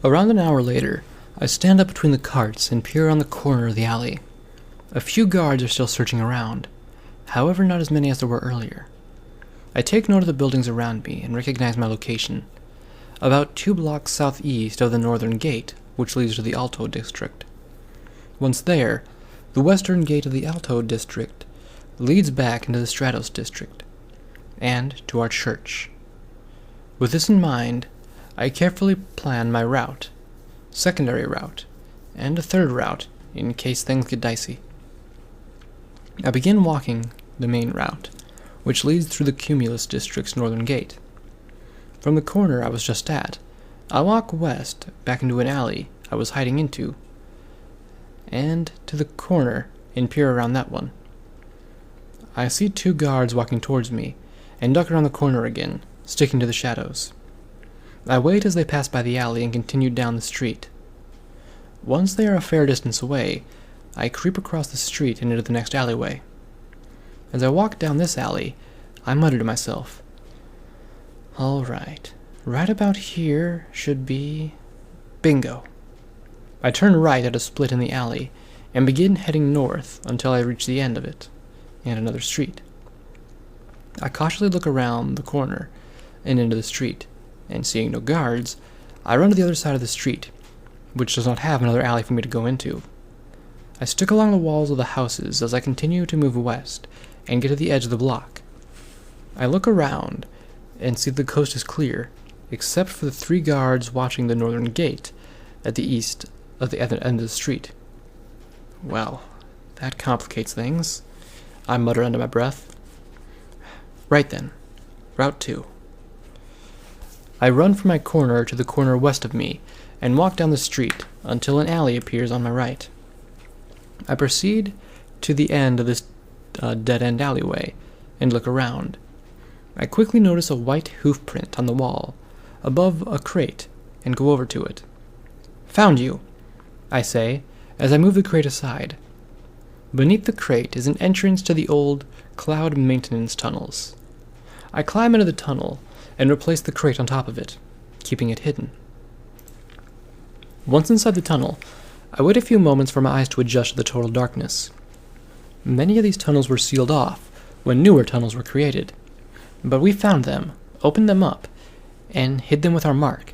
Around an hour later, I stand up between the carts and peer around the corner of the alley. A few guards are still searching around, however not as many as there were earlier. I take note of the buildings around me and recognize my location, about 2 blocks southeast of the northern gate, which leads to the Alto district. Once there, the western gate of the Alto district leads back into the Stratos district, and to our church. With this in mind, I carefully plan my route, secondary route, and a third route in case things get dicey. I begin walking the main route, which leads through the Cumulus district's northern gate. From the corner I was just at, I walk west back into an alley I was hiding into, and to the corner and peer around that one. I see 2 guards walking towards me, and duck around the corner again, sticking to the shadows. I wait as they pass by the alley and continue down the street. Once they are a fair distance away, I creep across the street and into the next alleyway. As I walk down this alley, I mutter to myself, "Alright, right about here should be... bingo." I turn right at a split in the alley, and begin heading north until I reach the end of it, and another street. I cautiously look around the corner and into the street, and seeing no guards, I run to the other side of the street, which does not have another alley for me to go into. I stick along the walls of the houses as I continue to move west and get to the edge of the block. I look around and see the coast is clear, except for the 3 guards watching the northern gate at the east of the other end of the street. Well, that complicates things, I mutter under my breath. Right then, Route 2. I run from my corner to the corner west of me and walk down the street until an alley appears on my right. I proceed to the end of this dead-end alleyway and look around. I quickly notice a white hoof print on the wall above a crate and go over to it. "Found you," I say as I move the crate aside. Beneath the crate is an entrance to the old cloud maintenance tunnels. I climb into the tunnel and replace the crate on top of it, keeping it hidden. Once inside the tunnel, I wait a few moments for my eyes to adjust to the total darkness. Many of these tunnels were sealed off when newer tunnels were created, but we found them, opened them up, and hid them with our mark,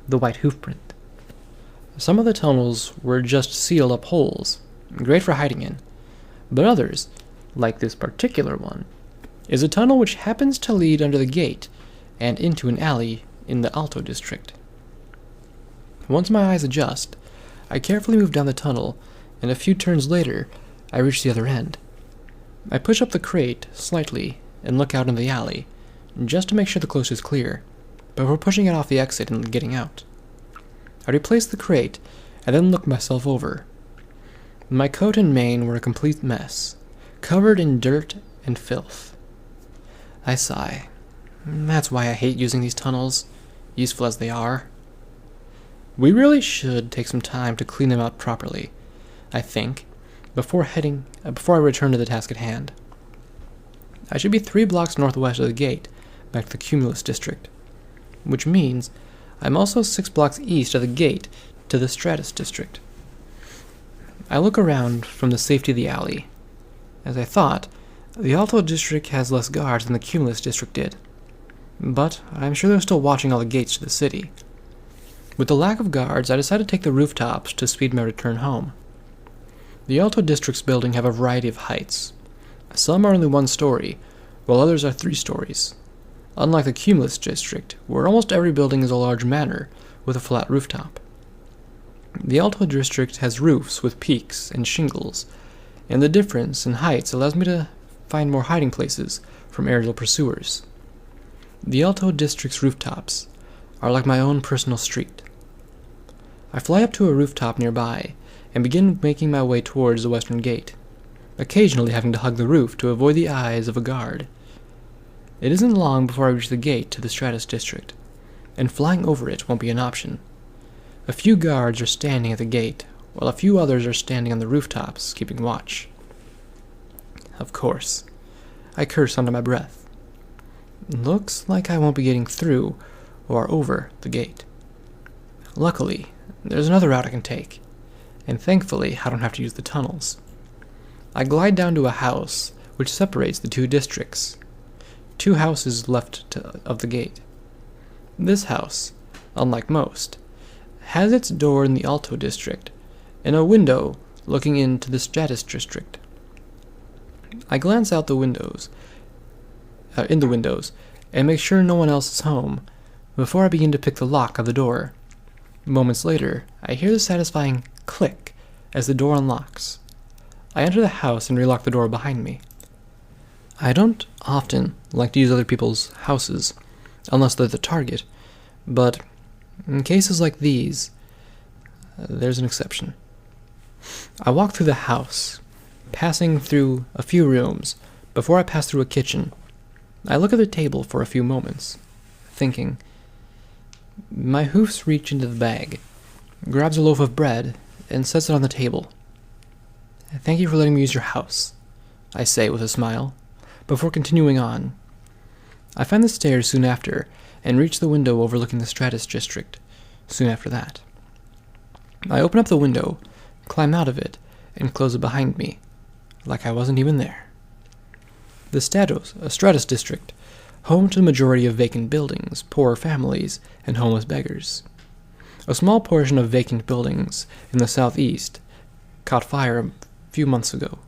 the white hoofprint. Some of the tunnels were just sealed up holes, great for hiding in, but others, like this particular one, is a tunnel which happens to lead under the gate and into an alley in the Alto district. Once my eyes adjust, I carefully move down the tunnel, and a few turns later, I reach the other end. I push up the crate slightly and look out into the alley, just to make sure the coast is clear, before pushing it off the exit and getting out. I replace the crate, and then look myself over. My coat and mane were a complete mess, covered in dirt and filth. I sigh. That's why I hate using these tunnels, useful as they are. We really should take some time to clean them out properly, I think, before I return to the task at hand. I should be 3 blocks northwest of the gate, back to the Cumulus district, which means I'm also 6 blocks east of the gate to the Stratos district. I look around from the safety of the alley. As I thought, the Alto district has less guards than the Cumulus district did, but I'm sure they're still watching all the gates to the city. With the lack of guards, I decided to take the rooftops to speed my return home. The Alto district's buildings have a variety of heights. Some are only 1 story, while others are 3 stories. Unlike the Cumulus district, where almost every building is a large manor with a flat rooftop. The Alto district has roofs with peaks and shingles, and the difference in heights allows me to find more hiding places from aerial pursuers. The Alto district's rooftops are like my own personal street. I fly up to a rooftop nearby and begin making my way towards the western gate, occasionally having to hug the roof to avoid the eyes of a guard. It isn't long before I reach the gate to the Stratos district, and flying over it won't be an option. A few guards are standing at the gate, while a few others are standing on the rooftops, keeping watch. Of course, I curse under my breath. Looks like I won't be getting through or over the gate. Luckily, there's another route I can take, and thankfully I don't have to use the tunnels. I glide down to a house which separates the two districts. 2 houses left of the gate. This house, unlike most, has its door in the Alto district and a window looking into the Stratus district. I glance out in the windows and make sure no one else is home before I begin to pick the lock of the door. Moments later, I hear the satisfying click as the door unlocks. I enter the house and relock the door behind me. I don't often like to use other people's houses, unless they're the target, but in cases like these, there's an exception. I walk through the house, passing through a few rooms before I pass through a kitchen. I look at the table for a few moments, thinking. My hoofs reach into the bag, grabs a loaf of bread, and sets it on the table. "Thank you for letting me use your house," I say with a smile, before continuing on. I find the stairs soon after, and reach the window overlooking the Stratus district soon after that. I open up the window, climb out of it, and close it behind me, like I wasn't even there. The Stratus district, home to the majority of vacant buildings, poor families, and homeless beggars. A small portion of vacant buildings in the southeast caught fire a few months ago,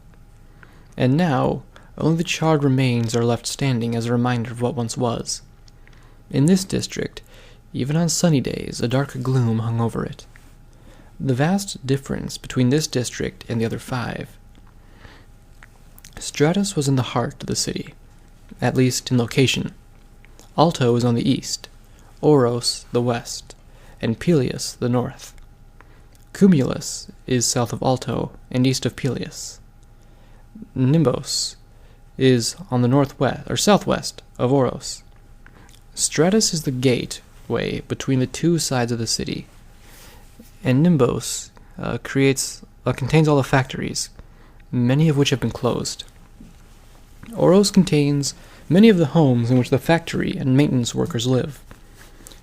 and now only the charred remains are left standing as a reminder of what once was. In this district, even on sunny days, a dark gloom hung over it. The vast difference between this district and the other 5. Stratus was in the heart of the city, at least in location. Alto is on the east, Oros the west, and Pelias the north. Cumulus is south of Alto and east of Pelias. Nimbos is on the northwest or southwest of Oros. Stratus is the gateway between the 2 sides of the city, and Nimbos contains all the factories, many of which have been closed. Oros contains many of the homes in which the factory and maintenance workers live.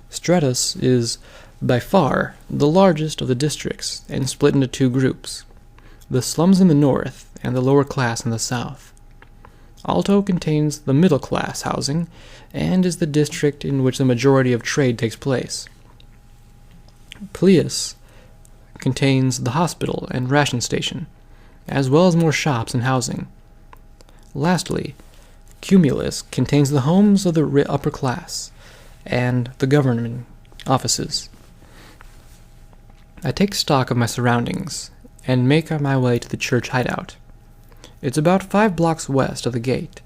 Stratus is by far the largest of the districts and split into 2 groups, the slums in the north and the lower class in the south. Alto contains the middle class housing and is the district in which the majority of trade takes place. Pelias contains the hospital and ration station, as well as more shops and housing. Lastly, Cumulus contains the homes of the upper class and the government offices. I take stock of my surroundings and make my way to the church hideout. It's about 5 blocks west of the gate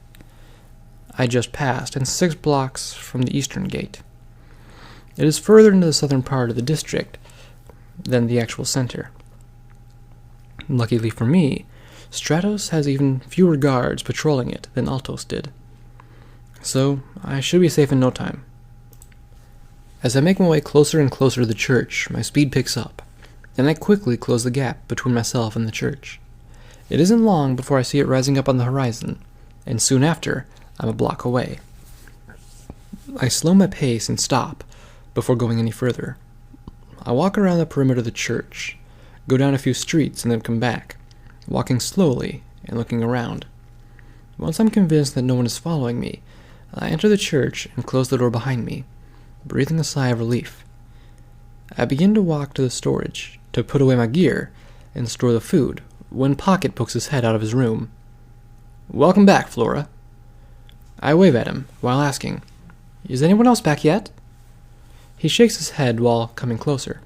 I just passed and 6 blocks from the eastern gate. It is further into the southern part of the district than the actual center. Luckily for me, Stratos has even fewer guards patrolling it than Altos did, so I should be safe in no time. As I make my way closer and closer to the church, my speed picks up, and I quickly close the gap between myself and the church. It isn't long before I see it rising up on the horizon, and soon after, I'm a block away. I slow my pace and stop before going any further. I walk around the perimeter of the church, go down a few streets, and then come back, walking slowly and looking around. Once I'm convinced that no one is following me, I enter the church and close the door behind me, breathing a sigh of relief. I begin to walk to the storage to put away my gear and store the food, when Pocket pokes his head out of his room. "Welcome back, Flora." I wave at him while asking, "Is anyone else back yet?" He shakes his head while coming closer.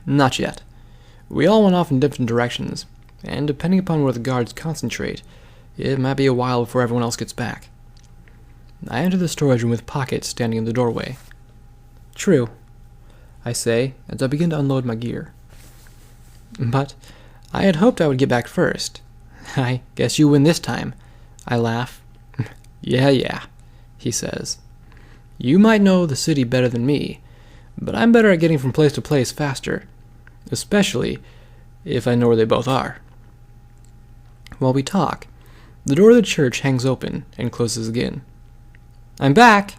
"Not yet. We all went off in different directions, and depending upon where the guards concentrate, it might be a while before everyone else gets back." I enter the storage room with Pocket standing in the doorway. "True," I say as I begin to unload my gear. "But I had hoped I would get back first. I guess you win this time." I laugh. Yeah, he says. "You might know the city better than me, but I'm better at getting from place to place faster, especially if I know where they both are." While we talk, the door of the church hangs open and closes again. "I'm back,"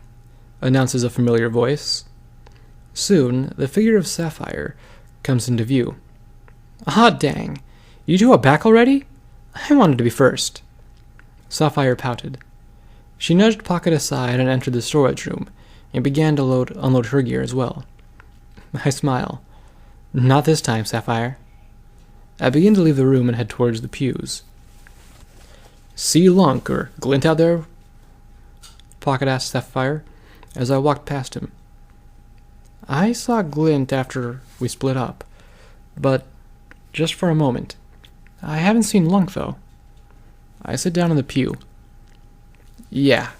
announces a familiar voice. Soon, the figure of Sapphire comes into view. Ah, dang. You two are back already? I wanted to be first. Sapphire pouted. She nudged Pocket aside and entered the storage room, and began to unload her gear as well. I smile. Not this time, Sapphire. I begin to leave the room and head towards the pews. See Lunk or Glint out there? Pocket asked Sapphire as I walked past him. I saw Glint after we split up, but just for a moment. I haven't seen Lunk, though. I sit down in the pew. Yeah,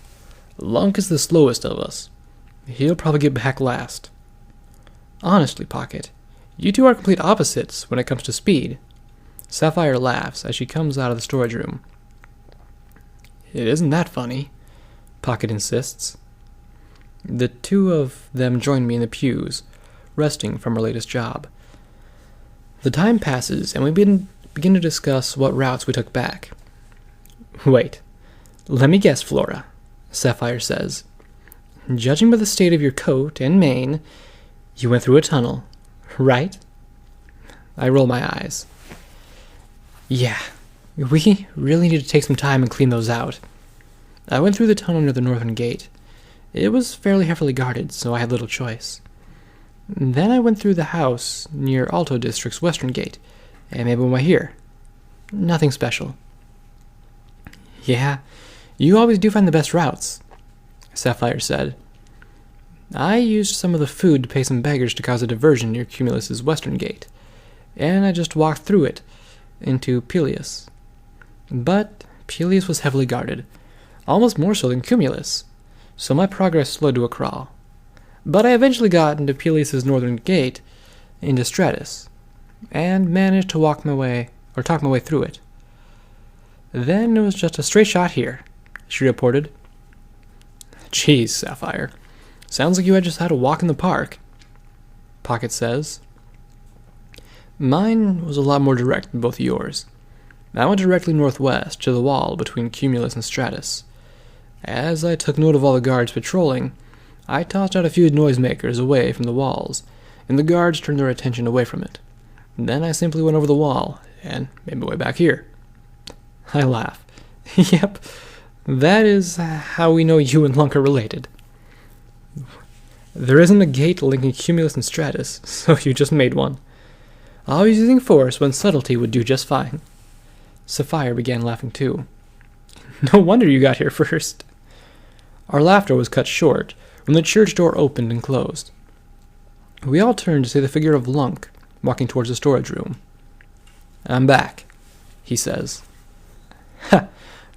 Lunk is the slowest of us. He'll probably get back last. Honestly, Pocket, you two are complete opposites when it comes to speed. Sapphire laughs as she comes out of the storage room. It isn't that funny, Pocket insists. The two of them join me in the pews, resting from our latest job. The time passes, and we begin to discuss what routes we took back. Wait, let me guess, Flora, Sapphire says. Judging by the state of your coat and mane, you went through a tunnel, right? I roll my eyes. Yeah, we really need to take some time and clean those out. I went through the tunnel near the northern gate. It was fairly heavily guarded, so I had little choice. Then I went through the house near Alto District's western gate, and made my way here. Nothing special. Yeah, you always do find the best routes, Sapphire said. I used some of the food to pay some beggars to cause a diversion near Cumulus's western gate, and I just walked through it into Peleus. But Peleus was heavily guarded, almost more so than Cumulus, so my progress slowed to a crawl. But I eventually got into Peleus's northern gate, into Stratus, and managed to talk my way through it. Then it was just a straight shot here, she reported. Geez, Sapphire. Sounds like you had just had a walk in the park, Pocket says. Mine was a lot more direct than both of yours. I went directly northwest to the wall between Cumulus and Stratus. As I took note of all the guards patrolling, I tossed out a few noisemakers away from the walls, and the guards turned their attention away from it. Then I simply went over the wall, and made my way back here. I laugh. Yep, that is how we know you and Lunk are related. There isn't a gate linking Cumulus and Stratus, so you just made one. Always using force when subtlety would do just fine. Sapphire began laughing too. No wonder you got here first. Our laughter was cut short when the church door opened and closed. We all turned to see the figure of Lunk walking towards the storage room. I'm back, he says. Ha!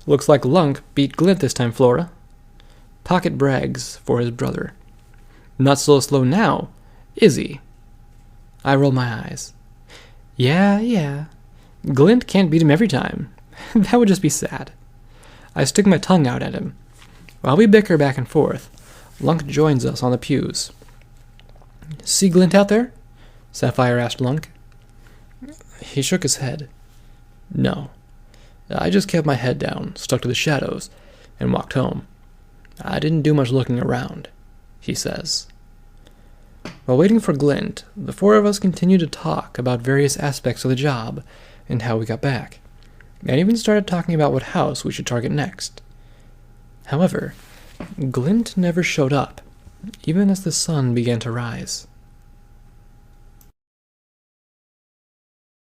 Looks like Lunk beat Glint this time, Flora. Pocket brags for his brother. Not so slow now, is he? I roll my eyes. Yeah. Glint can't beat him every time. That would just be sad. I stick my tongue out at him. While we bicker back and forth, Lunk joins us on the pews. See Glint out there? Sapphire asked Lunk. He shook his head. No. I just kept my head down, stuck to the shadows, and walked home. I didn't do much looking around, he says. While waiting for Glint, the four of us continued to talk about various aspects of the job and how we got back, and even started talking about what house we should target next. However, Glint never showed up, even as the sun began to rise.